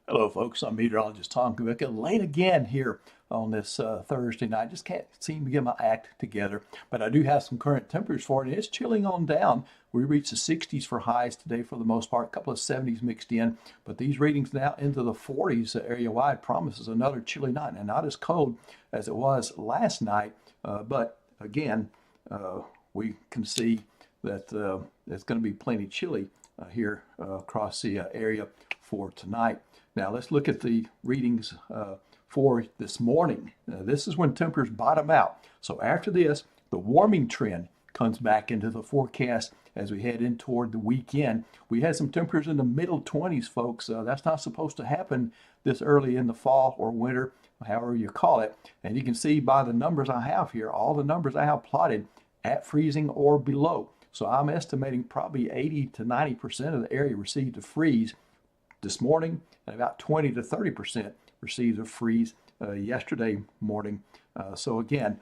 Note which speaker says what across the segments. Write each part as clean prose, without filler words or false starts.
Speaker 1: Hello, folks. I'm meteorologist Tom Kubica. Late again here on this Thursday night. Just can't seem to get my act together. But I do have some current temperatures for it. It's chilling on down. We reached the 60s for highs today for the most part. A couple of 70s mixed in. But these readings now into the 40s area wide promises another chilly night. And not as cold as it was last night. But again, we can see that it's going to be plenty chilly here across the area for tonight. Now let's look at the readings for this morning. This is when temperatures bottom out. So after this, the warming trend comes back into the forecast as we head in toward the weekend. We had some temperatures in the middle 20s, folks. That's not supposed to happen this early in the fall or winter, however you call it. And you can see by the numbers I have here, all the numbers I have plotted at freezing or below. So I'm estimating probably 80 to 90% of the area received a freeze this morning, and about 20 to 30% received a freeze yesterday morning. So again,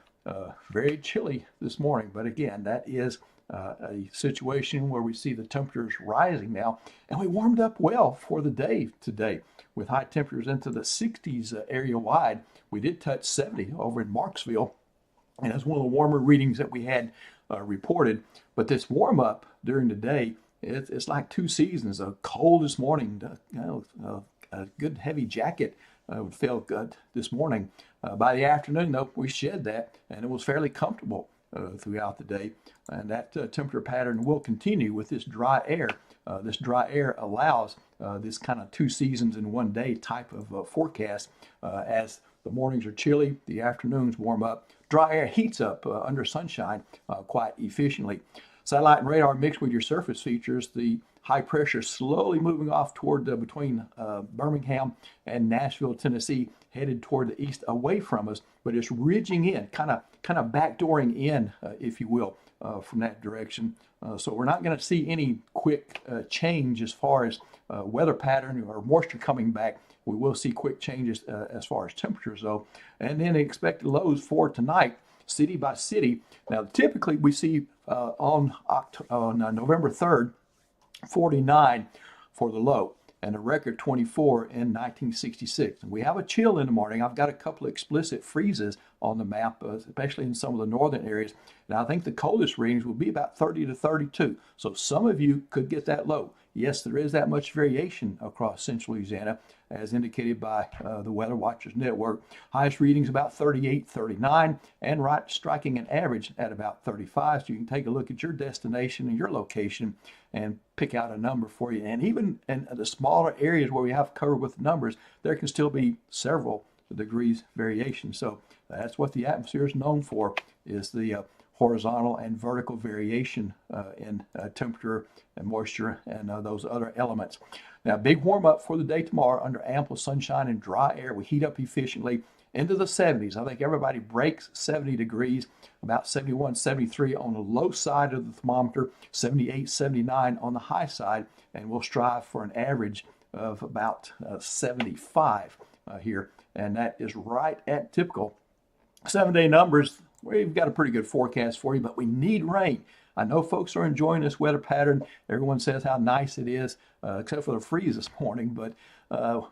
Speaker 1: very chilly this morning, but again, that is a situation where we see the temperatures rising now, and we warmed up well for the day today with high temperatures into the 60s area wide. We did touch 70 over in Marksville, and that's one of the warmer readings that we had reported. But this warm up during the day, it's like two seasons. Cold this morning, a good heavy jacket would feel good this morning. By the afternoon, though, we shed that, and it was fairly comfortable throughout the day. And that temperature pattern will continue with this dry air. This dry air allows this kind of two seasons in one day type of forecast. As the mornings are chilly, the afternoons warm up. Dry air heats up under sunshine quite efficiently. Satellite and radar mixed with your surface features, the high pressure slowly moving off toward between Birmingham and Nashville, Tennessee, headed toward the east away from us, but it's ridging in, kind of backdooring in, if you will, from that direction. So we're not going to see any quick change as far as weather pattern or moisture coming back. We will see quick changes as far as temperatures, though. And then expected lows for tonight, city by city. Now, typically we see on November 3rd, 49 for the low, and a record 24 in 1966. And we have a chill in the morning. I've got a couple of explicit freezes on the map, especially in some of the northern areas. And I think the coldest readings will be about 30 to 32. So some of you could get that low. Yes, there is that much variation across central Louisiana, as indicated by the Weather Watchers Network. Highest readings about 38, 39, and right striking an average at about 35. So you can take a look at your destination and your location and pick out a number for you. And even in the smaller areas where we have covered with numbers, there can still be several degrees variation. So that's what the atmosphere is known for, is the horizontal and vertical variation in temperature and moisture and those other elements. Now, big warm up for the day tomorrow under ample sunshine and dry air. We heat up efficiently into the 70s. I think everybody breaks 70 degrees, about 71, 73 on the low side of the thermometer, 78, 79 on the high side, and we'll strive for an average of about 75 here, and that is right at typical. 7-day numbers, we've got a pretty good forecast for you, but we need rain. I know folks are enjoying this weather pattern. Everyone says how nice it is, except for the freeze this morning, but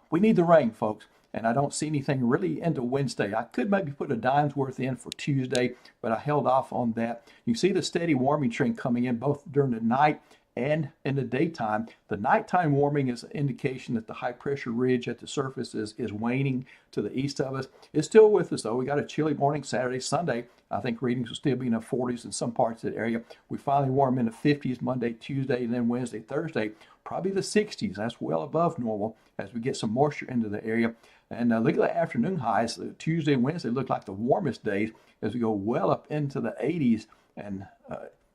Speaker 1: we need the rain, folks. And I don't see anything really into Wednesday. I could maybe put a dime's worth in for Tuesday, but I held off on that. You see the steady warming trend coming in both during the night and in the daytime. The nighttime warming is an indication that the high pressure ridge at the surface is waning to the east of us. It's still with us, though. We got a chilly morning Saturday, Sunday. I think readings will still be in the 40s in some parts of the area. We finally warm in the 50s Monday, Tuesday, and then Wednesday, Thursday. Probably the 60s. That's well above normal as we get some moisture into the area. And look at the afternoon highs. Tuesday and Wednesday look like the warmest days as we go well up into the 80s. And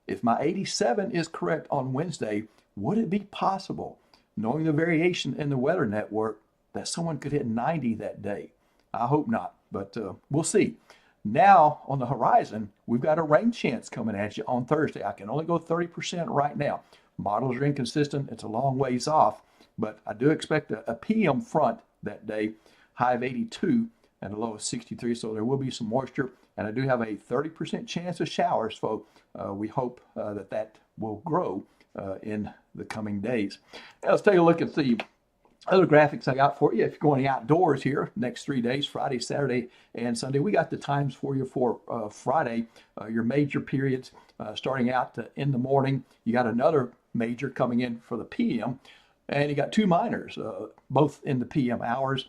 Speaker 1: if my 87 is correct on Wednesday, would it be possible, knowing the variation in the weather network, that someone could hit 90 that day? I hope not, but we'll see. Now, on the horizon, we've got a rain chance coming at you on Thursday. I can only go 30% right now. Models are inconsistent. It's a long ways off, but I do expect a PM front that day, high of 82 and a low of 63, so there will be some moisture. And I do have a 30% chance of showers, so we hope that will grow in the coming days. Now let's take a look at the Other graphics I got for you, if you're going outdoors here next 3 days, Friday, Saturday, and Sunday, we got the times for you for Friday, your major periods starting out in the morning. You got another major coming in for the PM, and you got two minors, both in the PM hours.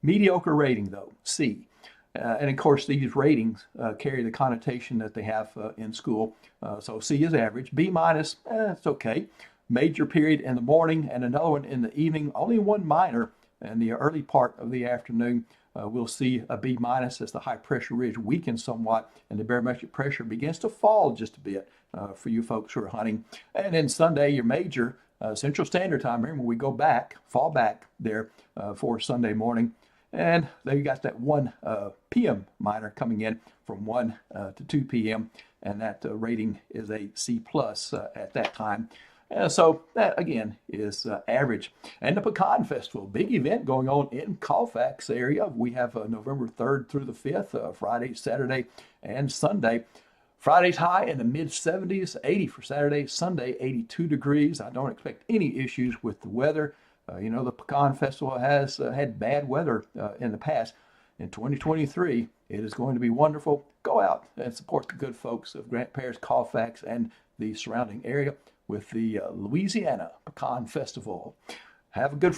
Speaker 1: Mediocre rating though, C. And of course, these ratings carry the connotation that they have in school. So C is average. B minus, it's okay. Major period in the morning and another one in the evening. Only one minor in the early part of the afternoon. We'll see a B minus as the high pressure ridge weakens somewhat and the barometric pressure begins to fall just a bit for you folks who are hunting. And then Sunday, your major Central Standard Time. Remember, we go back, fall back there for Sunday morning. And there you got that 1 p.m. minor coming in from 1 to 2 p.m. And that rating is a C plus at that time. So that again is average. And the Pecan Festival, big event going on in Colfax area. We have November 3rd through the 5th, Friday, Saturday, and Sunday. Friday's high in the mid 70s, 80 for Saturday, Sunday 82 degrees. I don't expect any issues with the weather. The Pecan Festival has had bad weather in the past. In 2023, it is going to be wonderful. Go out and support the good folks of Grant Parish, Colfax, and the surrounding area with the Louisiana Pecan Festival. Have a good